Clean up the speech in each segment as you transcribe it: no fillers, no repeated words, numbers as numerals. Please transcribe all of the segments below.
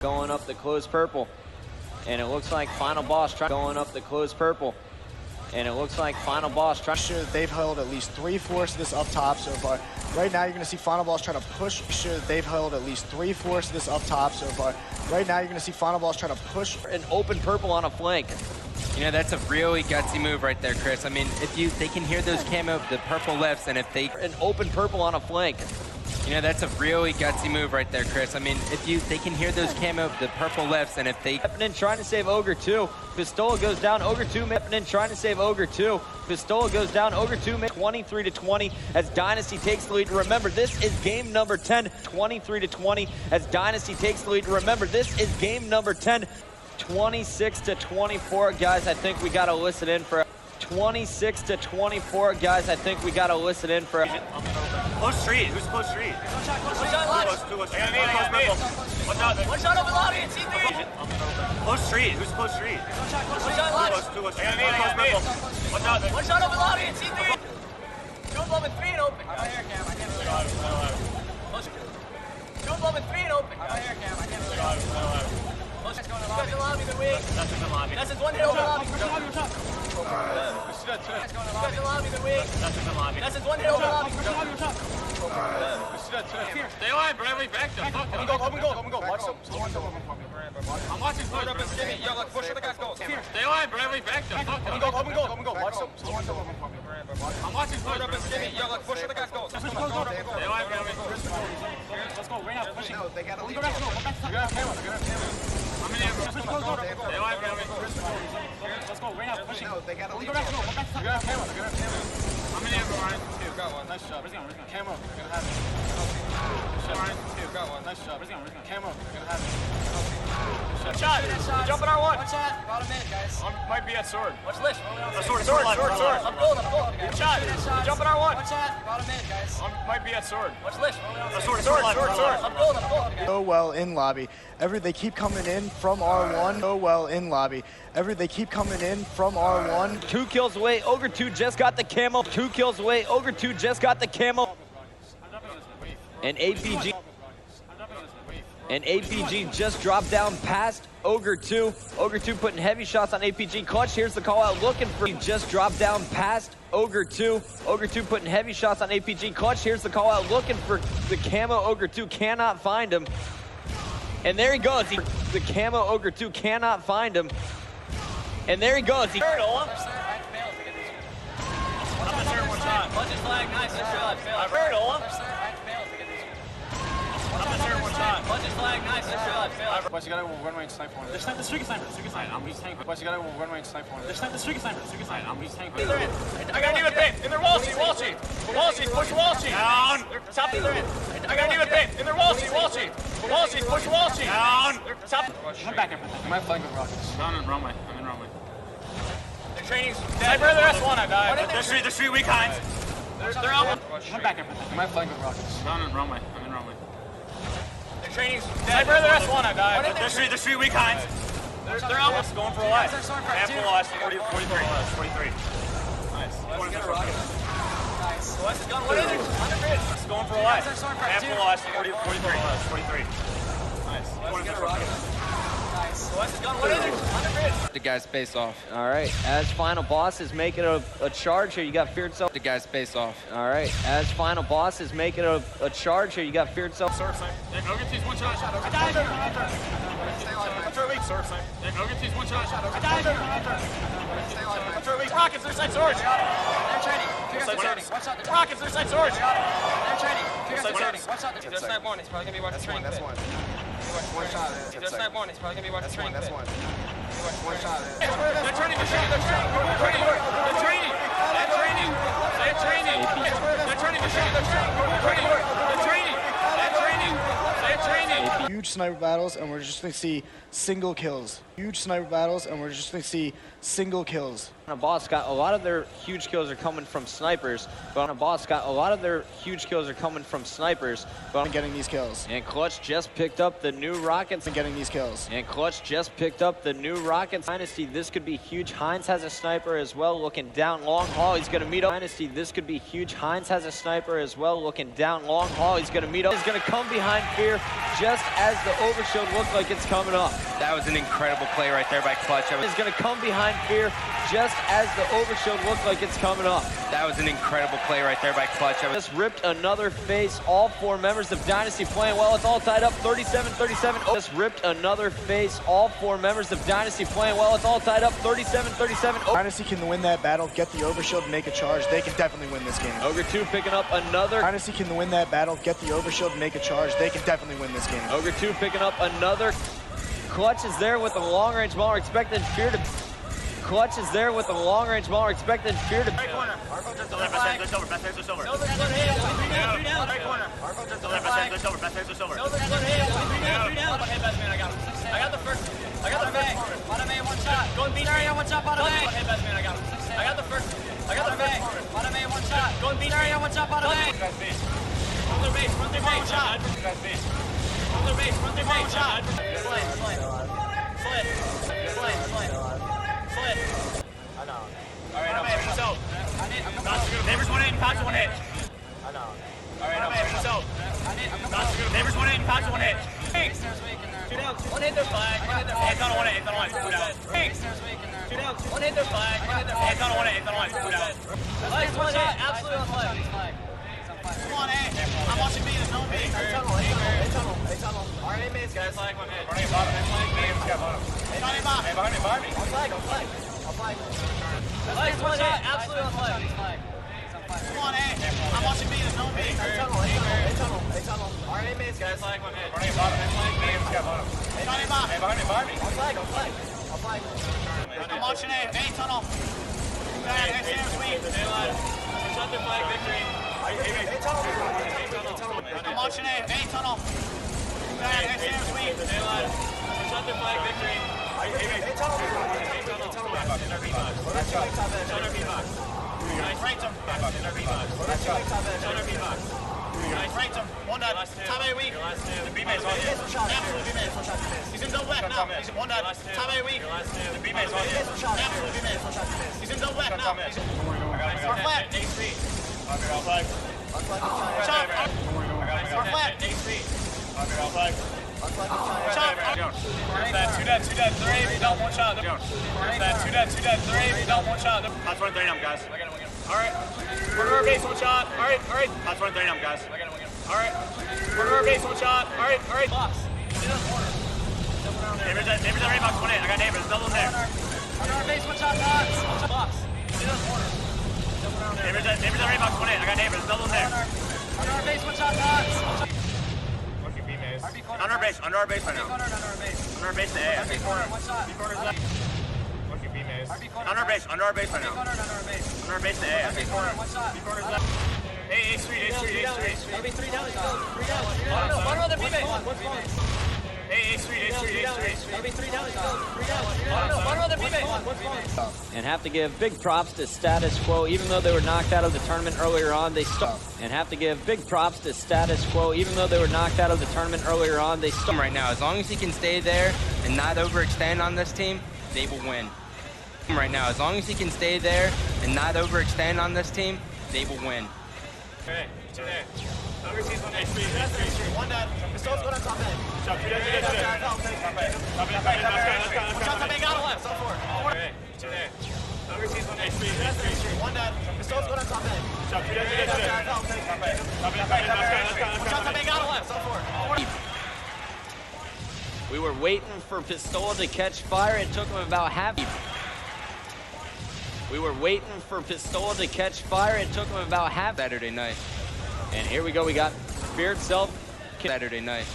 Going up the closed purple. And it looks like final boss going up the closed purple. And it looks like final boss trying. Sure, they've held at least 3/4 of this up top so far. Right now, you're going to see final boss trying to push. Sure, they've held at least 3/4 of this up top so far. Right now, you're going to see final boss trying to push. An open purple on a flank. You know, that's a really gutsy move right there, Chris. I mean, they can hear those camo, the purple lifts, and if they... An open purple on a flank. You know, that's a really gutsy move right there, Chris. I mean, they can hear those camo, the purple lifts, and if they... Stepping in, trying to save Ogre 2. Pistola goes down, Ogre 2. Stepping in, trying to save Ogre 2. Pistola goes down, Ogre 2. 23-20 as Dynasty takes the lead. Remember, this is game number 10. 23-20 as Dynasty takes the lead. Remember, this is game number 10. 26-24, guys. I think we got to listen in for 26-24, guys. I think we got to listen in for. Close street. Who's close street? One shot left. Watch out. One shot over lobby and C3. Close street. Who's close street? One shot left. Watch out. One shot over lobby and C3. Two above and 3 and open. I'm here, Cam. I can't really. Two above and 3 and open. I'm here, Cam. I can't really. That's going to lobby. Lobby, good week. That's in the lobby. That's one hit over lobby. That's going to lobby, good week. That's in the lobby. That's one hit over lobby. Stay alive, Bradley. Back them. Open goal. Watch them. I'm watching. Yo, look, push the guys go. Stay alive, Bradley. Back them. Open goal. Watch them. I'm watching. Yo, look, push the guys go. Stay alive, Bradley. Let's go right now, pushing. I'm in here. Stay alive, Bradley. Let's go right now, pushing. I'm in here, Brian. Got one. Nice shot. Camo. Gonna have it. Brian. Got one. Nice shot. Camo. Gonna have it. Shot. Jump in R1. One shot. Bottom mid, guys. Might be at sword. Watch the list. Sword. I'm gold. Shot. Jump in R1. One shot. Bottom mid, guys. Might be at sword. Watch the list. Sword. I'm gold. So well in lobby. They keep coming in from R1. So well in lobby. They keep coming in from R1. 2 kills away, Ogre 2 just got the camo. 2 kills away, Ogre 2 just got the camo. And APG just dropped down past Ogre 2. Ogre 2 putting heavy shots on APG. Clutch, here's the call out looking for. He just dropped down past Ogre 2. Ogre 2 putting heavy shots on APG. Clutch, here's the call out looking for the camo. Ogre 2 cannot find him. And there he goes. The camo Ogre 2 cannot find him. And there he goes. I'm gonna turn one shot. Punch his flag, nice shot. I've heard Ola. I'm gonna turn one shot. Punch his flag, nice shot. But you gotta go one range sniper on it. The streaky sniper. I'm beast tank. But you gotta go one range sniper on it. The streaky sniper. I'm beast tank. I gotta do it, babe. In their Walshy. Push Walshy. Down. Top either end. I gotta do it, babe. In their Walshy. Push Walshy. Down. Top. I'm back up. My flank with rockets. I'm in runway. They're training. Sniper, the rest one I died. They're street weak hinds. They're out. I'm back up. My flank with rockets. I'm in runway. They're training. Sniper, the rest one I died. They're street weak hinds. They're out. Going for a life. Half full life. 43. Nice. West is gone. What is it? On the bridge. Going for a life. Half full life. 43. Nice. West is gone. What is it? On the bridge. The guy's face off. All right, as final boss is making a charge here, you got feared self. The guy's face off. All right, as final boss is making a charge here, you got feared self. Sword snipe. Ogre 2's one shot. I died. Sword snipe. Ogre 2's one shot. I died. Rockets, their side swords. They're training. Watch out. Rockets, their side swords. They're training. Watch out. If they're snipe one, he's probably gonna be watching training. That's one. One shot. If they're snipe one, he's probably gonna be watching training. That's one. One shot. They're training. Huge sniper battles, and we're just gonna see single kills. On a boss got a lot of their huge kills are coming from snipers, but on a boss got a lot of their huge kills are coming from snipers. But And getting these kills. and Clutch just picked up the new rockets. And getting these kills. Dynasty, this could be huge. Hines has a sniper as well, looking down long haul. He's gonna meet up. Dynasty, this could be huge. Hines has a sniper as well, looking down long haul. He's gonna meet up. He's gonna come behind Fear, just as the overshield looked like it's coming up. That was an incredible play right there by Clutch. Is going to come behind Fear just as the overshield looked like it's coming up. That was an incredible play right there by Clutch. Just ripped another face. All four members of Dynasty playing well. It's all tied up 37-37. Just ripped another face. All four members of Dynasty playing well. It's all tied up 37-37. Dynasty can win that battle, get the overshield, and make a charge. They can definitely win this game. Ogre 2 picking up another. Dynasty can win that battle, get the overshield, and make a charge. They can definitely win this game. Ogre 2 picking up another. Clutch is there with the long-range mauler, expecting Fear to... Clutch is there with the long-range mauler, expecting Fear to... Right corner. Best silver. Best hands are silver. Silver's one hit, three down. Right corner. Best hands are silver. Best hands are silver. Silver's one hit, three down. One hit, best man, I got him. I got the first. I got the first. Bada bang, one shot. Going beach area, one shot, bada bang. One hit, best man, I got him. I got the first. I got the bang. Bada bang, one shot. Going beach area, one shot, bada bang. Run their base, run their base, shot. Run their base, run their base, shot. Slid. I know. All right, now yourself. Neighbors one hit and Pat's one hit. I know. All right, now yourself. Neighbors one hit and Pat's one hit. One hit their flag. Hands on one hit. Hands on one hit. Two down. One hit their flag. Hands on one hit. Hands on one hit. Two down. Flags one hit. Absolutely on flag. Come on, A. I'm watching B. There's no B. Tunnel. All right, mates, guys. Flag one hit. Running bottom. Behind me, Bob. Hey, behind me. On flag. Flags one hit. Absolutely on flag. Come on, A. I'm watching B. There's no B. Tunnel. All right, mates, guys. Flag one hit. Running bottom. Behind me, Bob. Hey, behind me. On flag. I'm watching A. A tunnel. Bad. A Sam's weak. Shut their flag victory. I'm watching A. A tunnel. Bad. A Sam's weak. Shut their flag victory. Right him. Right him. One dead. Top A weak. The B-mates on here. Absolute B-mates. He's in double back now. He's in one dead. Top A weak. The B-mates on here. Absolute B-mates. He's in double back now. We're flat. Chop. We're flat. Chop. Two dead, three. Down one shot. Two dead, three. Down one shot. That's one 30 now, guys. All right. Corner base, one shot. All right. That's one 30 now, guys. All right. Corner base, one shot. All right. Box. Neighbors at right box, one hit. I got neighbors. Double in there. Corner base, one shot. Box. Neighbors at right box, one hit. I got neighbors. Double in there. Corner base, one shot. Under our base right now. Under our base to A. One shot. Under our base right now. Under our base to A. One shot. A street. Maybe three down. One other B-base. A street. Maybe three down. One other B-base. And have to give big props to Status Quo, even though they were knocked out of the tournament earlier on. And have to give big props to Status Quo, even though they were knocked out of the tournament earlier on. They still Right now, as long as he can stay there and not overextend on this team, they will win. Right now, as long as he can stay there and not overextend on this team, they will win. Okay, today. Number team's on A street. One dead. Pistols going on top end. Shot, two dead. Top end, got him left. Okay, today. Number team's on A street. One dead. Pistols going on top end. Shot, two dead. Top end, got him left. We were waiting for Pistola to catch fire. It took him about half. We were waiting for Pistola to catch fire. It took him about half. Saturday night. And here we go. We got Fear itself. Saturday night.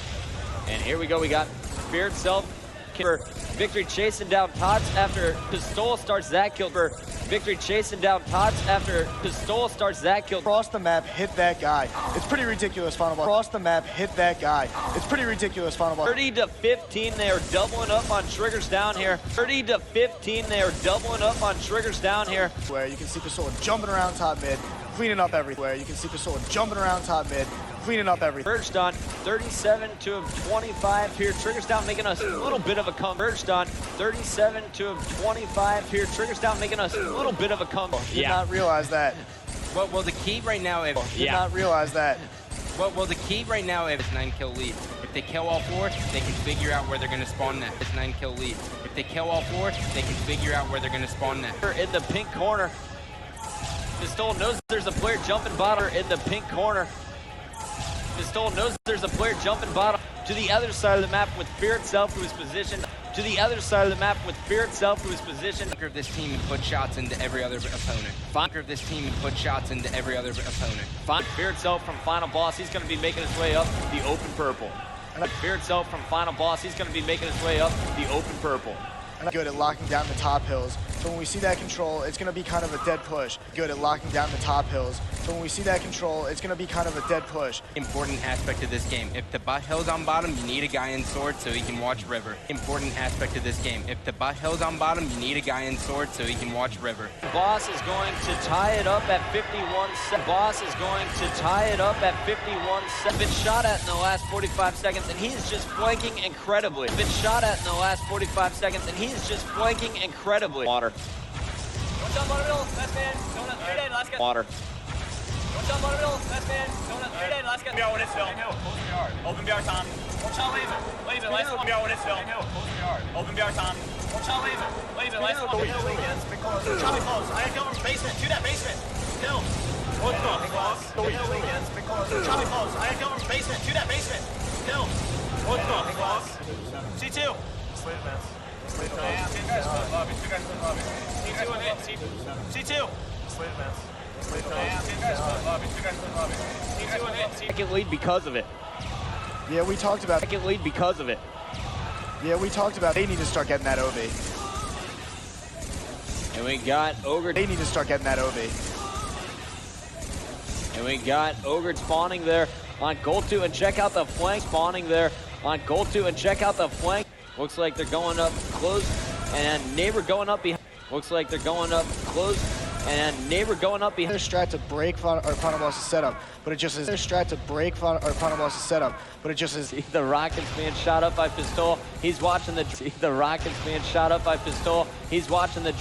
And here we go. We got Fear itself. For Victory chasing down Tots after Pistola starts that kill. For Victory chasing down Tots after Pistola starts that kill. Across the map, hit that guy. It's pretty ridiculous, final ball. Across the map, hit that guy. It's pretty ridiculous, final ball. 30-15, they are doubling up on triggers down here. 30-15, they are doubling up on triggers down here. Where you can see Pistola jumping around top mid, cleaning up everywhere. You can see Pistola jumping around top mid, cleaning up everything. Verged on 37-25 here. Triggers down, making us a little bit of a come. Verged on 37-25 here. Triggers down, making us a little bit of a come. Did not realize that. Well, the key right now, Did not realize that. Well, the key right now is 9-kill lead. If they kill all 4, they can figure out where they're going to spawn next. It's 9-kill lead. If they kill all 4, they can figure out where they're going to spawn next. In the pink corner. Pistol knows there's a player jumping bottom in the pink corner. Pistol knows there's a player jumping bottom to the other side of the map with Fear itself, who is positioned to the other side of the map with Fear itself, who is positioned. Of this team and put shots into every other opponent. Fine. Of this team and put shots into every other opponent. Fine. Fear itself from Final Boss. He's going to be making his way up the open purple. Fear itself from Final Boss. He's going to be making his way up the open purple. Good at locking down the top hills. So when we see that control, it's going to be kind of a dead push. Good at locking down the top hills. So when we see that control, it's going to be kind of a dead push. Important aspect of this game. If the butt hill's on bottom, you need a guy in sword so he can watch river. Important aspect of this game. If the butt hill's on bottom, you need a guy in sword so he can watch river. Boss is going to tie it up at 51. Boss is going to tie it up at 51. Been shot at in the last 45 seconds, and he's just flanking incredibly. Been shot at in the last 45 seconds, and he's just flanking incredibly. Water. Watch out, bottom middle, last man. Donut, 3 dead, last guy. Water. Watch out, bottom middle, last man. Donut, 3 dead, last guy. BR when it's filled. Open BR, Tom. Watch out, leave it. Leave it, last one. BR when it's filled. Open BR, Tom. Watch out, leave it. Leave it, last one. Charlie close. I gotta go from basement to that basement. Kill. What's up, boss? Charlie close. I gotta go from basement to that basement. Kill. What's up, boss? C2. Slate advance. Slate advance. Two guys put lobby. Two guys put lobby. C2 and hit. C2. Slate advance. Slate advance. Two guys put lobby. Two guys put lobby. C2 and hit. Second lead because of it. Yeah, we talked about. Second lead because of it. Yeah, we talked about. They need to start getting that OB. And we got Ogre. They need to start getting that OB. And we got Ogre spawning there on Gold 2, and check out the flank spawning there on Gold 2, and check out the flank. Looks like they're going up close, and Neighbor going up behind. Looks like they're going up close, and Neighbor going up behind. Their strat to break Final Boss's setup, but it just is. Their strat to break Final Boss's setup, but it just is. The Rocket's being shot up by Pistol. He's watching the Rocket's being shot up by Pistol. He's watching the